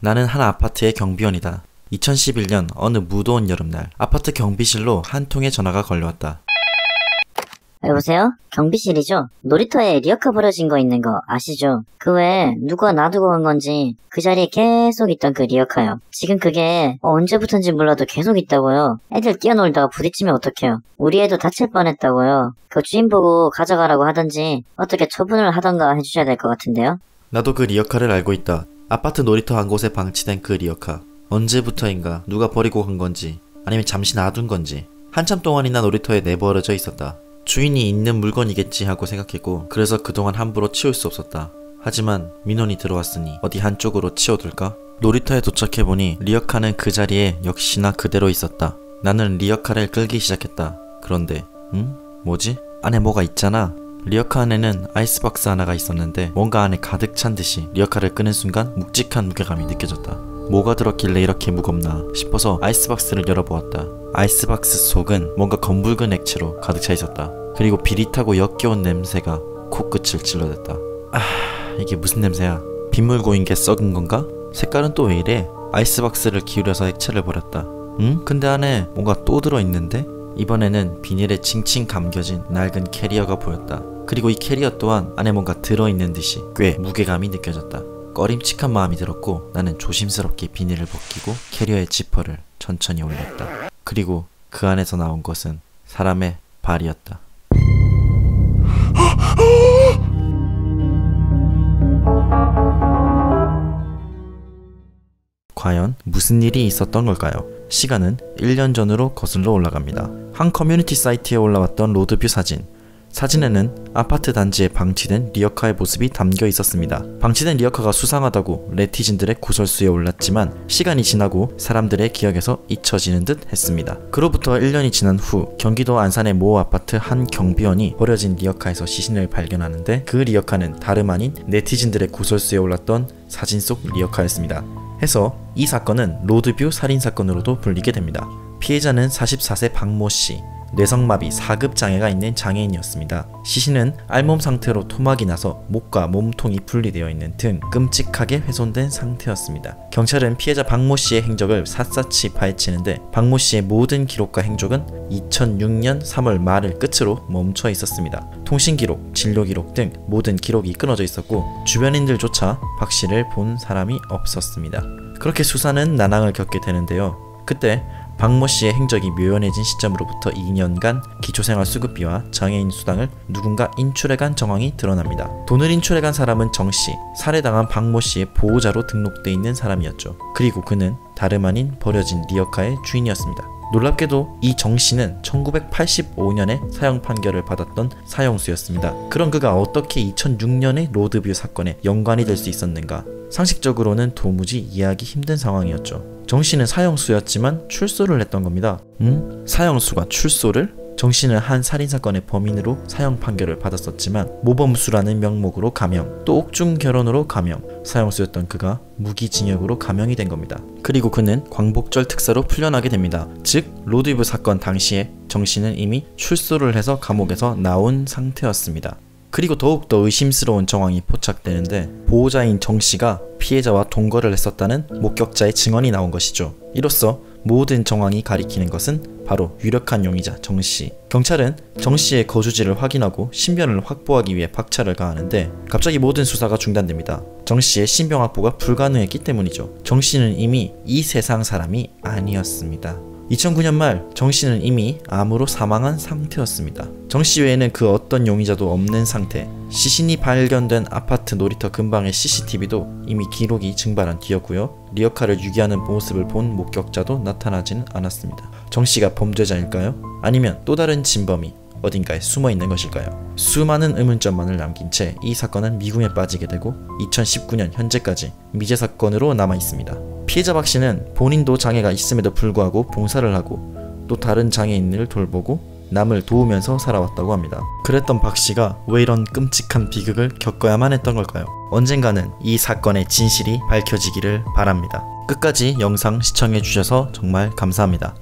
나는 한 아파트의 경비원이다. 2011년 어느 무더운 여름날 아파트 경비실로 한 통의 전화가 걸려왔다. 여보세요? 경비실이죠? 놀이터에 리어카 버려진 거 있는 거 아시죠? 그 외에 누가 놔두고 간 건지 그 자리에 계속 있던 그 리어카요. 지금 그게 언제부턴지 몰라도 계속 있다고요. 애들 뛰어놀다가 부딪히면 어떡해요. 우리 애도 다칠 뻔했다고요. 그 주인 보고 가져가라고 하던지 어떻게 처분을 하던가 해주셔야 될 것 같은데요. 나도 그 리어카를 알고 있다. 아파트 놀이터 한 곳에 방치된 그 리어카. 언제부터인가 누가 버리고 간 건지 아니면 잠시 놔둔 건지 한참 동안이나 놀이터에 내버려져 있었다. 주인이 있는 물건이겠지 하고 생각했고 그래서 그동안 함부로 치울 수 없었다. 하지만 민원이 들어왔으니 어디 한쪽으로 치워둘까? 놀이터에 도착해보니 리어카는 그 자리에 역시나 그대로 있었다. 나는 리어카를 끌기 시작했다. 그런데 뭐지? 안에 뭐가 있잖아. 리어카 안에는 아이스박스 하나가 있었는데 뭔가 안에 가득 찬 듯이 리어카를 끄는 순간 묵직한 무게감이 느껴졌다. 뭐가 들었길래 이렇게 무겁나 싶어서 아이스박스를 열어보았다. 아이스박스 속은 뭔가 검붉은 액체로 가득 차 있었다. 그리고 비릿하고 역겨운 냄새가 코끝을 찔러댔다. 이게 무슨 냄새야? 빗물 고인 게 썩은 건가? 색깔은 또 왜 이래? 아이스박스를 기울여서 액체를 버렸다. 근데 안에 뭔가 또 들어있는데? 이번에는 비닐에 칭칭 감겨진 낡은 캐리어가 보였다. 그리고 이 캐리어 또한 안에 뭔가 들어있는 듯이 꽤 무게감이 느껴졌다. 꺼림칙한 마음이 들었고 나는 조심스럽게 비닐을 벗기고 캐리어의 지퍼를 천천히 올렸다. 그리고 그 안에서 나온 것은 사람의 발이었다. 과연 무슨 일이 있었던 걸까요? 시간은 1년 전으로 거슬러 올라갑니다. 한 커뮤니티 사이트에 올라왔던 로드뷰 사진. 사진에는 아파트 단지에 방치된 리어카의 모습이 담겨 있었습니다. 방치된 리어카가 수상하다고 네티즌들의 구설수에 올랐지만 시간이 지나고 사람들의 기억에서 잊혀지는 듯 했습니다. 그로부터 1년이 지난 후 경기도 안산의 모 아파트 한 경비원이 버려진 리어카에서 시신을 발견하는데 그 리어카는 다름 아닌 네티즌들의 구설수에 올랐던 사진 속 리어카였습니다. 해서 이 사건은 로드뷰 살인사건으로도 불리게 됩니다. 피해자는 44세 박모씨, 뇌성마비 4급 장애가 있는 장애인이었습니다. 시신은 알몸 상태로 토막이 나서 목과 몸통이 분리되어 있는 등 끔찍하게 훼손된 상태였습니다. 경찰은 피해자 박모씨의 행적을 샅샅이 파헤치는데 박모씨의 모든 기록과 행적은 2006년 3월 말을 끝으로 멈춰 있었습니다. 통신기록, 진료기록 등 모든 기록이 끊어져 있었고 주변인들조차 박씨를 본 사람이 없었습니다. 그렇게 수사는 난항을 겪게 되는데요. 그때 박모씨의 행적이 묘연해진 시점으로부터 2년간 기초생활 수급비와 장애인 수당을 누군가 인출해간 정황이 드러납니다. 돈을 인출해간 사람은 정씨, 살해당한 박모씨의 보호자로 등록돼 있는 사람이었죠. 그리고 그는 다름 아닌 버려진 리어카의 주인이었습니다. 놀랍게도 이 정씨는 1985년에 사형 판결을 받았던 사형수였습니다. 그런 그가 어떻게 2006년의 로드뷰 사건에 연관이 될 수 있었는가? 상식적으로는 도무지 이해하기 힘든 상황이었죠. 정씨는 사형수였지만 출소를 했던 겁니다. 사형수가 출소를? 정씨는 한 살인사건의 범인으로 사형 판결을 받았었지만 모범수라는 명목으로 감형, 또 옥중 결혼으로 감형, 사형수였던 그가 무기징역으로 감형이 된 겁니다. 그리고 그는 광복절 특사로 풀려나게 됩니다. 즉 로드뷰 사건 당시에 정씨는 이미 출소를 해서 감옥에서 나온 상태였습니다. 그리고 더욱더 의심스러운 정황이 포착되는데 보호자인 정씨가 피해자와 동거를 했었다는 목격자의 증언이 나온 것이죠. 이로써 모든 정황이 가리키는 것은 바로 유력한 용의자 정씨. 경찰은 정씨의 거주지를 확인하고 신변을 확보하기 위해 박차를 가하는데 갑자기 모든 수사가 중단됩니다. 정씨의 신변 확보가 불가능했기 때문이죠. 정씨는 이미 이 세상 사람이 아니었습니다. 2009년 말 정씨는 이미 암으로 사망한 상태였습니다. 정씨 외에는 그 어떤 용의자도 없는 상태. 시신이 발견된 아파트 놀이터 근방의 CCTV도 이미 기록이 증발한 뒤였고요. 리어카를 유기하는 모습을 본 목격자도 나타나지는 않았습니다. 정씨가 범죄자일까요? 아니면 또 다른 진범이 어딘가에 숨어있는 것일까요? 수많은 의문점만을 남긴 채 이 사건은 미궁에 빠지게 되고 2019년 현재까지 미제 사건으로 남아있습니다. 피해자 박씨는 본인도 장애가 있음에도 불구하고 봉사를 하고 또 다른 장애인을 돌보고 남을 도우면서 살아왔다고 합니다. 그랬던 박씨가 왜 이런 끔찍한 비극을 겪어야만 했던 걸까요? 언젠가는 이 사건의 진실이 밝혀지기를 바랍니다. 끝까지 영상 시청해주셔서 정말 감사합니다.